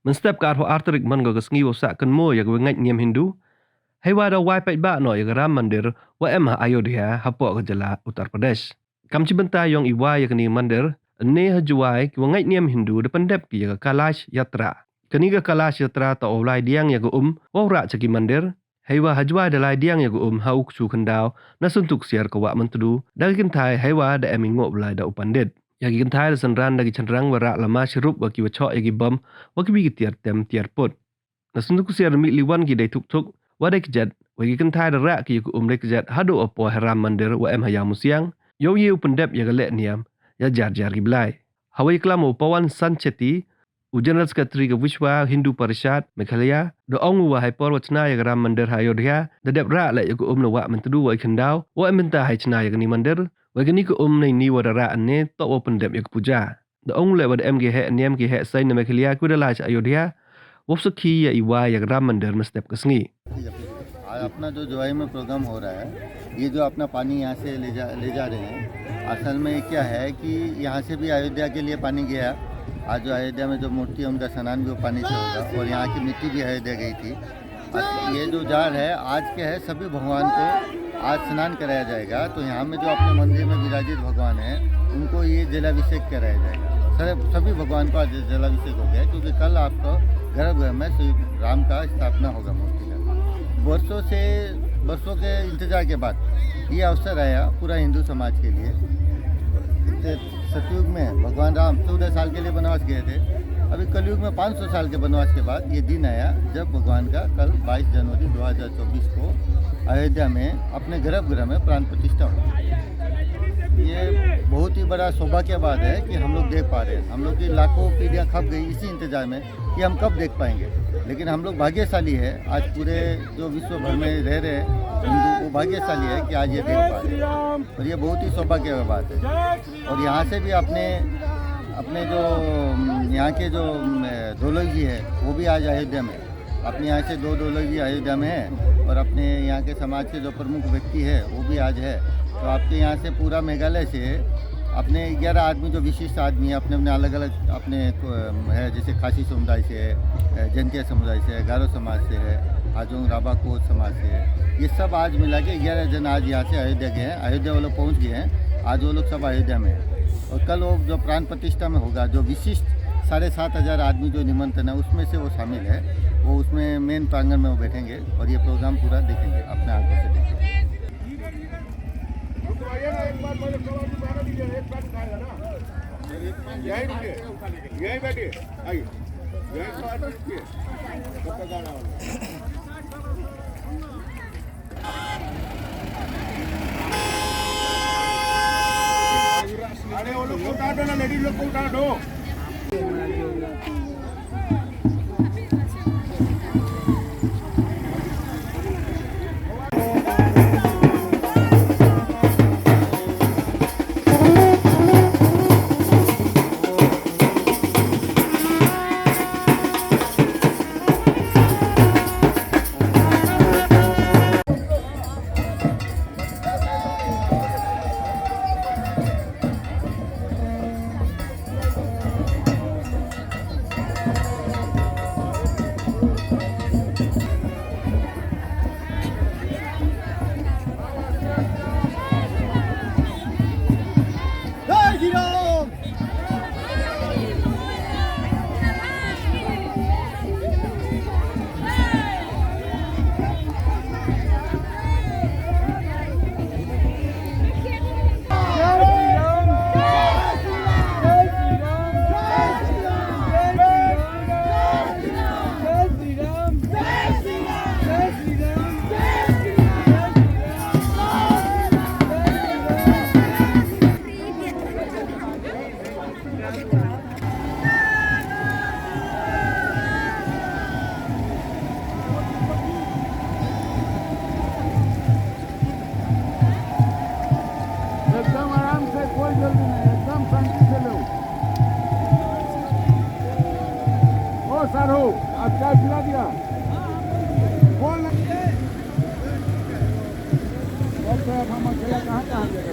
Men step ka arho arterik man go sngi wo sa kan mo ya go ngat nyem Hindu. Hai wa da wai pet ba no ya ram mandir wa emha Ayodhya hapo ke jala Uttar Pradesh. Kam ci benta yong iwa ya kani mandir ne hajuai ki ngat nyem Hindu de pendep ki ya Kalash Yatra. Kani ga Kalash Yatra ta olai diang ya go wa caki mandir. Haiwa hajwa da lai diang ya go hauk su khandao na suntuk siar ko wa mantudu dagi kintai haiwa da emingo blai da upandit. Yagi kintai da sanran dagi chanrang wara lama shirup wa ki wachok yagi bam wa ki bigi tiar tem tiar put. Na suntuk siar mi liwan ki dai tuk tuk wa dai kejat wa ki kintai da rak ki ko dai kejat hadu opo haram mandir wa em hayang musiang yo ye upandep ya galek niam ya jar jar ki blai. Hawai klamo Pawan Sancheti General Secretary ke Vishwa Hindu Parishad Meghalaya do ong wa hai por wachna ya ram mandir Ayodhya da dep ra la ya ko na wa mantudu wa khandao wa minta hai chna ya ni mandir wa gani ko nei ni wa ra ne to wa pandep ya puja da ong le wa em ge he niam ge he sai na Meghalaya ku da la Ayodhya wo sakhi ya iwa ya ram mandir में step Kasangi अपना जो जुआई में programme हो रहा है, ये जो अपना पानी यहाँ से ले जा रहे हैं, असल में क्या है कि यहाँ से भी अयोध्या के लिए पानी गया। आज जो अयोध्या में जो मूर्ति है उनका स्नान भी वो पानी से होगा और यहाँ की मिट्टी भी अयोध्या गई थी। ये जो जार है आज के है, सभी भगवान को आज स्नान कराया जाएगा। तो यहाँ में जो अपने मंदिर में विराजित भगवान है उनको ये जलाभिषेक कराया जाएगा। सभी भगवान को आज जलाभिषेक हो गया क्योंकि कल आपको गर्भगृह में श्री राम का स्थापना होगा मूर्ति का। वर्षों के इंतजार के बाद ये अवसर आया पूरा हिंदू समाज के लिए। सतयुग में भगवान राम 14 साल के लिए वनवास गए थे, अभी कलयुग में 500 साल के वनवास के बाद ये दिन आया जब भगवान का कल 22 जनवरी 2024 को अयोध्या में अपने गर्भगृह में प्राण प्रतिष्ठा हुई। ये बहुत ही बड़ा सौभाग्य की बात है कि हम लोग देख पा रहे हैं। हम लोग की लाखों पीढ़ियाँ खप गई इसी इंतजार में कि हम कब देख पाएंगे, लेकिन हम लोग भाग्यशाली है। आज पूरे जो विश्व भर में रह रहे हिंदू वो भाग्यशाली है कि आज ये देख पा रहे हैं और ये बहुत ही सौभाग्य की बात है। और यहाँ से भी अपने जो यहाँ के जो दोलक जी है वो भी आज अयोध्या में, अपने यहाँ से 2 दोलक जी अयोध्या में है और अपने यहाँ के समाज के जो प्रमुख व्यक्ति है वो भी आज है। तो आपके यहाँ से पूरा मेघालय से अपने 11 आदमी जो विशिष्ट आदमी है अपने अलग अलग अपने है, जैसे खासी समुदाय से है, जैनतिया समुदाय से है, गारो समाज से है, हाजोंग राभा कोच समाज से है, ये सब आज मिला के 11 जन आज यहाँ से अयोध्या गए हैं। अयोध्या वो लोग पहुँच गए हैं, आज वो लोग सब अयोध्या में है। और कल वो जो प्राण प्रतिष्ठा में होगा जो विशिष्ट 7,500 आदमी जो निमंत्रण है उसमें से वो शामिल है। वो उसमें मेन प्रांगण में वो बैठेंगे और ये प्रोग्राम पूरा देखेंगे, अपने आंखों से देखेंगे। यही बैठिए आइए अरे वो लोग को उठा दो ना, लेडीज लोग को उठा दो। सर हो अब क्या खिला दिया बोल हम अकेला कहाँ जाएगा।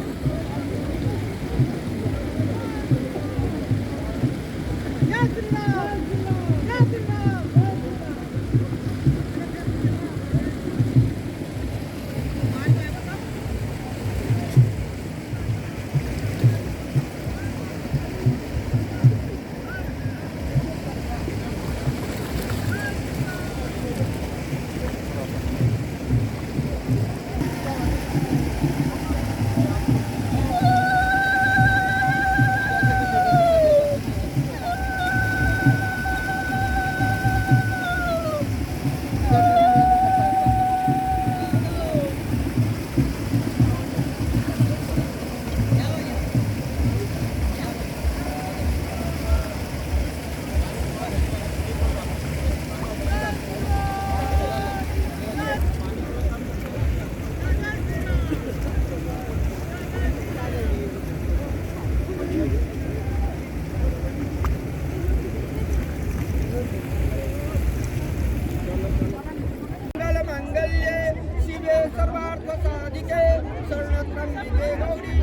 साधिके शरणत्वंबिके गौरी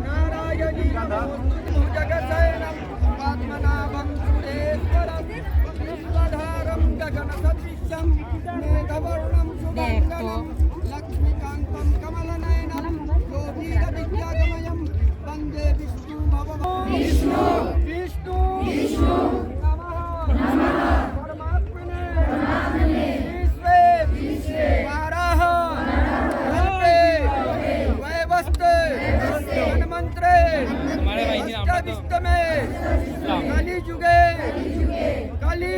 नारायणी नमोस्तुते जगत्सयनं पद्मनाभं सुरेश्वरं विश्वधारं गगनसदृशं मेघवर्णं शुभङ्करं लक्ष्मीकान्तं कमलनयनं योगीरविद्यागमयं वन्दे विष्णु भगवान् विष्णु नमः परमात्मने विश्वे वाराह वैवस्ते हनुमन्त्रे अष्टाविष्टमे कलिजुगे कलि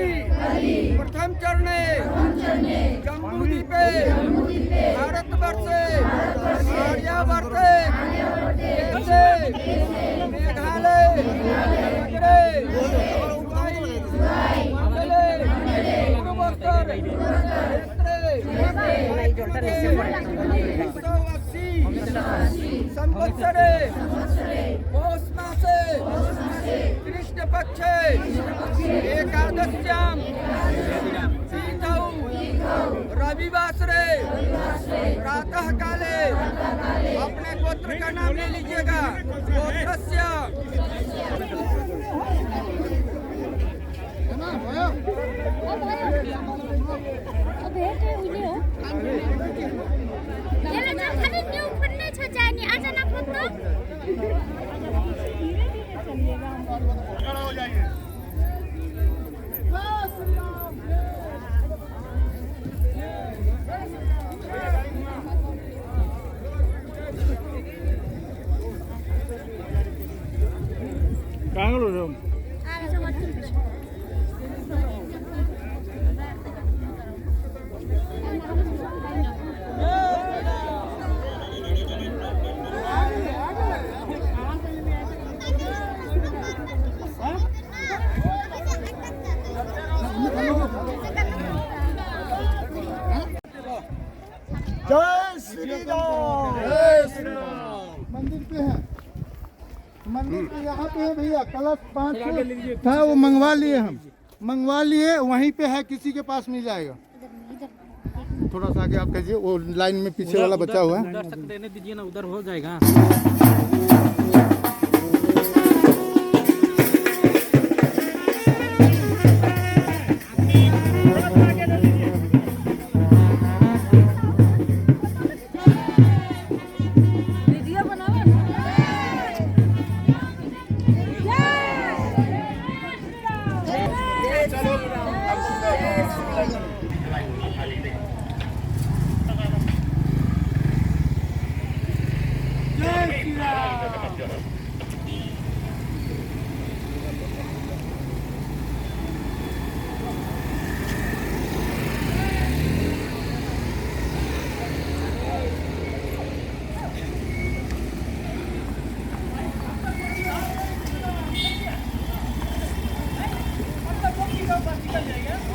प्रथम चरणे जम्बूद्वीपे भारतवर्षे आर्यावर्ते देशे मेघालय नगरे मंडले पूर्वोत्तर क्षेत्रे संवत्सरे पौष मासे कृष्ण पक्षे एकादश्याम तिथौ रविवासरे प्रातः काले अपने गोत्र का नाम ले लीजिएगा। गोत्रस्य जय श्री राम। जय श्री राम। मंदिर पे है, मंदिर पे यहाँ पे है भैया, कलश 5 था वो मंगवा लिए, हम मंगवा लिए, वहीं पे है, किसी के पास मिल जाएगा। थोड़ा सा आगे आप कहिए, वो लाइन में पीछे वाला बचा हुआ है। उधर तक देने दीजिए ना, उधर हो जाएगा। निकल जाएगा।